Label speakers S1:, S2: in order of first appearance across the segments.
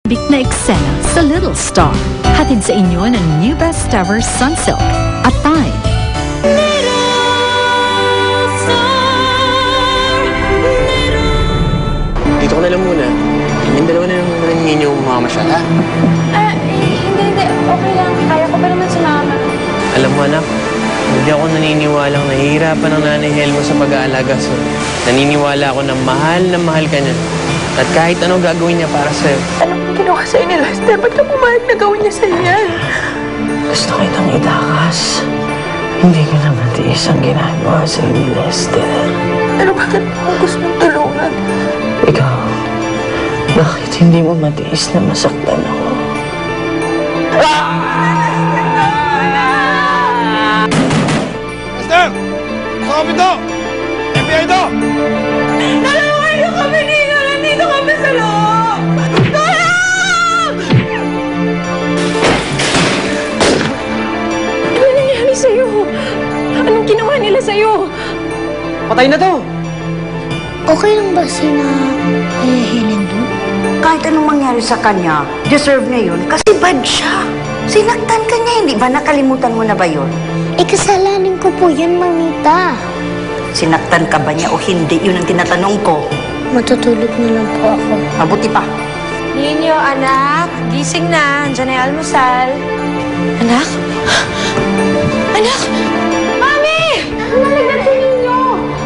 S1: Big na eksena sa Little Star. Hatid sa inyo ng new best ever Sunsilk at Tide.
S2: Dito ko na lang muna. Yung dalawa na lang ninyo mamamasyal, ha?
S3: Hindi. Okay lang. Kaya ko pa naman si Mama.
S2: Alam mo, anak, hindi ako naniniwalang nahihirapan ng nanay Helmo sa pag-aalaga sa'yo. Naniniwala ako na mahal ka niya. At kahit anong gagawin niya para sa'yo.
S3: Anong ginawa sa'yo ni Lester? Ba't ka pumayag na gawin niya sa'yo yan?
S4: Gusto kitang itakas. Hindi ko na matiis ang ginagawa sa'yo ni Lester.
S3: Pero bakit mo gusto mong tulungan?
S4: Ikaw, bakit hindi mo matiis na masaktan ako?
S5: Lester! Kasama ito! FBI ito!
S3: Nalawan niyo kami dito! Nandito kami sa loob! Tulong! Ano nangyari sa'yo? Anong ginawa nila sa'yo?
S2: Patay na to!
S6: Okay lang ba sina Helen doon?
S7: Kahit anong mangyari sa kanya, deserve niya yun kasi bad siya. Sinaktan ka niya, hindi ba? Nakalimutan mo na ba yun?
S6: Kasalanan ko po yan, Mamita.
S7: Sinaktan ka ba niya o hindi? Yun ang tinatanong ko.
S6: Matutulog na lang po ako.
S7: Mabuti pa.
S3: Ninyo, anak. Gising na. Andiyan na yung almusal. Anak? Anak! Mami! Ano nalagyan si Ninyo?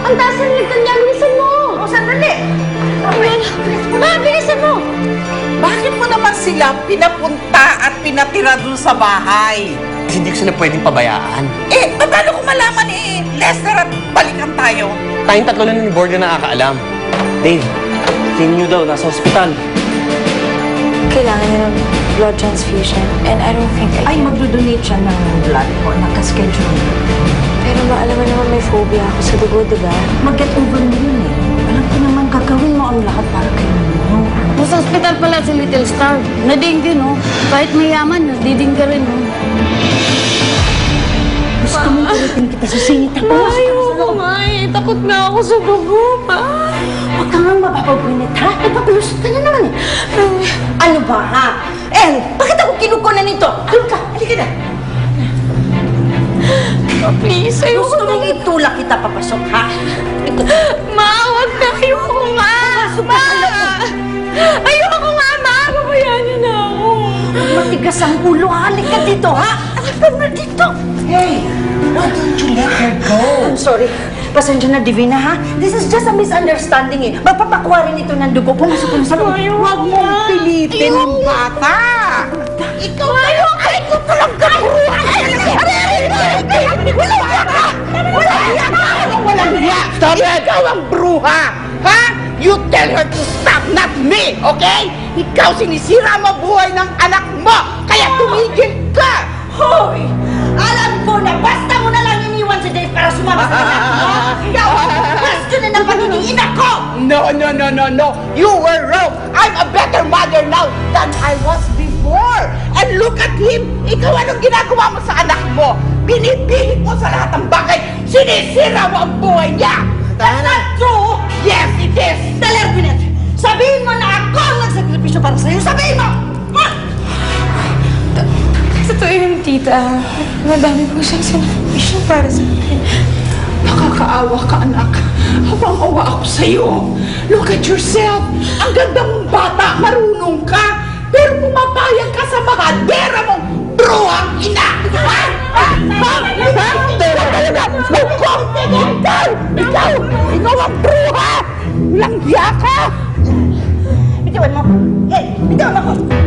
S3: Ang taas ng ligtan niya. Bilisan mo!
S7: O, sandali!
S3: Ma, bilisan mo!
S8: Bakit mo naman sila pinapunta at pinatira dun sa bahay?
S2: Hindi ko sila pwedeng pabayaan.
S8: Paano ko malaman Lester at balikan tayo?
S2: Tayong tatlo lang ni Board na nakakaalam. Dave, tingin nyo daw, nasa ospital.
S3: Kailangan niya ng blood transfusion and I don't think I
S7: Ay,
S3: can.
S7: magdodonate siya ng blood po. Nakaschedule.
S3: Pero alam mo naman may phobia ako sa dugo, diba?
S7: Mag-get over mo yun eh. Alam ko naman, gagawin mo ang lahat para kay Nino.
S6: Nasa ospital pala si Little Star. Nadinggi, no? Kahit mayaman, nadiding ka rin, no?
S7: Gusto mong ulitin kita sa singit ng bawas.
S3: Ayoko nga eh. Takot na ako sa dugo, ma.
S7: Huwag ka nga mapapagwinit, ha? Papalusot ka na naman eh. Ano ba, ha? Bakit ako kinukunan nito? Doon ka, halika na.
S3: Please,
S7: Gusto mong itulak kita papasok, ha?
S3: Ma, wag na. Ayoko nga. Ma! Ayoko nga, ma. Pabayaan niyo na ako.
S7: Matigas ang ulo, halika dito, ha? Halika na dito.
S8: Hey, why don't you let her go?
S7: I'm sorry. Pasensya na, Divina, ha? This is just a misunderstanding, eh. Magpapakwa rin ito ng dugo. Pumasok na sa loob.
S8: Huwag mong pilitin ang bata! Ikaw na yung ay ko talaga! Walang hiya! Stop it! Ikaw ang bruha! Ha? You tell her to stop, not me! Okay? Ikaw sinisira mo buhay ng anak mo! Kaya tumigil ka!
S7: Hoy! Alam ko na basta mo na lang iniwan si Dave para sumama sa anak mo. Ikaw ang question na ng pagiging ina ko!
S8: No! You were wrong! I'm a better mother now than I was before! And look at him! Ikaw anong ginagawa mo sa anak mo? Pinipilit mo sa lahat ng bagay! Sinisira mo ang buhay niya! That's not true! Yes, it is!
S7: Talerbinet! Sabihin mo na ako ang nagsakripisyo para sa'yo! Sabihin mo! Ha?
S3: Totoo yun, tita. Madami po siyang sinabisyon para sa akin.
S8: Nakakaawa ka, anak. Hawang-awa ako sa'yo. Look at yourself. Ang ganda mong bata, marunong ka. Pero pumapayag ka sa mahadera mong bruhang ina. Ha? Ikaw ang bruha! Langya ka!
S7: Bitiwan mo! Hey! Bitiwan mo ako!